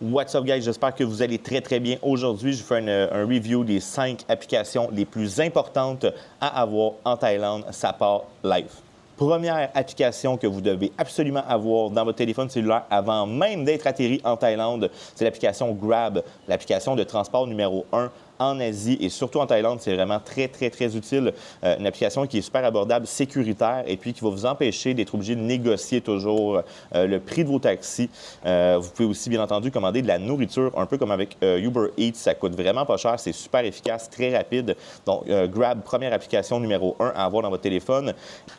What's up guys, j'espère que vous allez très bien. Aujourd'hui, je fais un review des 5 applications les plus importantes à avoir en Thaïlande. Ça part live. Première application que vous devez absolument avoir dans votre téléphone cellulaire avant même d'être atterri en Thaïlande, c'est l'application Grab, l'application de transport numéro 1 en Asie et surtout en Thaïlande. C'est vraiment très utile. Une application qui est super abordable, sécuritaire et puis qui va vous empêcher d'être obligé de négocier toujours le prix de vos taxis. Vous pouvez aussi, bien entendu, commander de la nourriture, un peu comme avec Uber Eats. Ça coûte vraiment pas cher, c'est super efficace, très rapide. Donc, Grab, première application numéro 1 à avoir dans votre téléphone.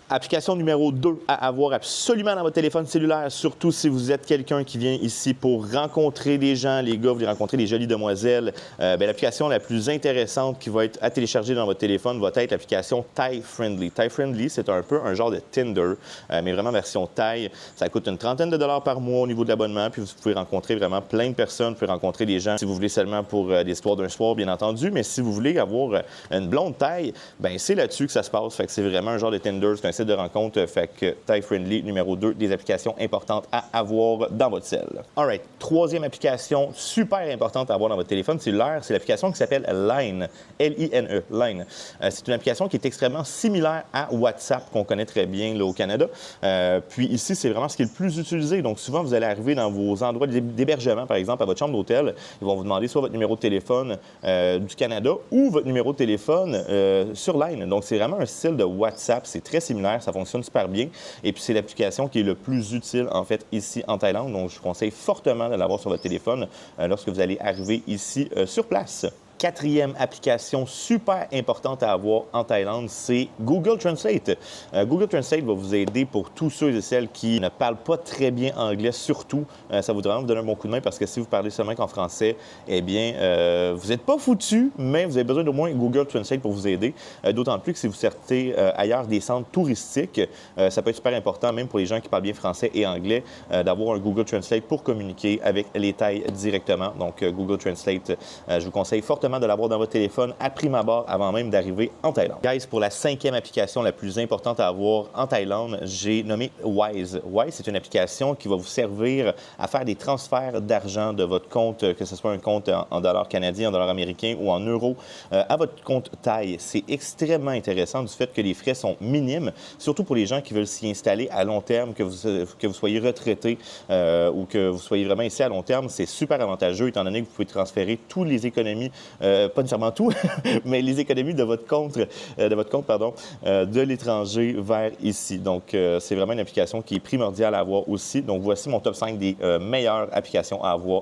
Application numéro 2 à avoir absolument dans votre téléphone cellulaire, surtout si vous êtes quelqu'un qui vient ici pour rencontrer des gens. Les gars, vous voulez rencontrer des jolies demoiselles. L'application la plus intéressante qui va être à télécharger dans votre téléphone va être l'application Thai Friendly. Thai Friendly, c'est un peu un genre de Tinder, mais vraiment version Thai. Ça coûte une trentaine de dollars par mois au niveau de l'abonnement, puis vous pouvez rencontrer vraiment plein de personnes. Vous pouvez rencontrer des gens si vous voulez seulement pour des histoires d'un soir, bien entendu, mais si vous voulez avoir une blonde Thai, ben c'est là-dessus que ça se passe. Fait que c'est vraiment un genre de Tinder, c'est un site de rencontre. Fait que Thai Friendly, numéro 2, des applications importantes à avoir dans votre cell. Alright, troisième application super importante à avoir dans votre téléphone cellulaire, c'est l'application qui s'appelle Line, L-I-N-E, Line. C'est une application qui est extrêmement similaire à WhatsApp, qu'on connaît très bien là, au Canada. Puis ici, c'est vraiment ce qui est le plus utilisé. Donc souvent, vous allez arriver dans vos endroits d'hébergement, par exemple, à votre chambre d'hôtel. Ils vont vous demander soit votre numéro de téléphone du Canada ou votre numéro de téléphone sur Line. Donc c'est vraiment un style de WhatsApp. C'est très similaire, ça fonctionne super bien. Et puis c'est l'application qui est le plus utile, en fait, ici en Thaïlande. Donc je vous conseille fortement de l'avoir sur votre téléphone lorsque vous allez arriver ici sur place. Quatrième application super importante à avoir en Thaïlande, c'est Google Translate. Google Translate va vous aider pour tous ceux et celles qui ne parlent pas très bien anglais, surtout. Ça va vraiment vous donner un bon coup de main parce que si vous parlez seulement qu'en français, eh bien, vous n'êtes pas foutu, mais vous avez besoin d'au moins Google Translate pour vous aider. D'autant plus que si vous sortez ailleurs des centres touristiques, ça peut être super important, même pour les gens qui parlent bien français et anglais, d'avoir un Google Translate pour communiquer avec les Thaïs directement. Donc, Google Translate, je vous conseille fortement de l'avoir dans votre téléphone à prime abord avant même d'arriver en Thaïlande. Guys, pour la 5e application la plus importante à avoir en Thaïlande, j'ai nommé Wise. Wise, c'est une application qui va vous servir à faire des transferts d'argent de votre compte, que ce soit un compte en dollars canadiens, en dollars américains ou en euros, à votre compte Thaï. C'est extrêmement intéressant du fait que les frais sont minimes, surtout pour les gens qui veulent s'y installer à long terme, que vous soyez retraité ou que vous soyez vraiment ici à long terme. C'est super avantageux étant donné que vous pouvez transférer toutes les économies pas nécessairement tout, mais les économies de votre compte, de l'étranger vers ici. Donc, c'est vraiment une application qui est primordiale à avoir aussi. Donc, voici mon top 5 des meilleures applications à avoir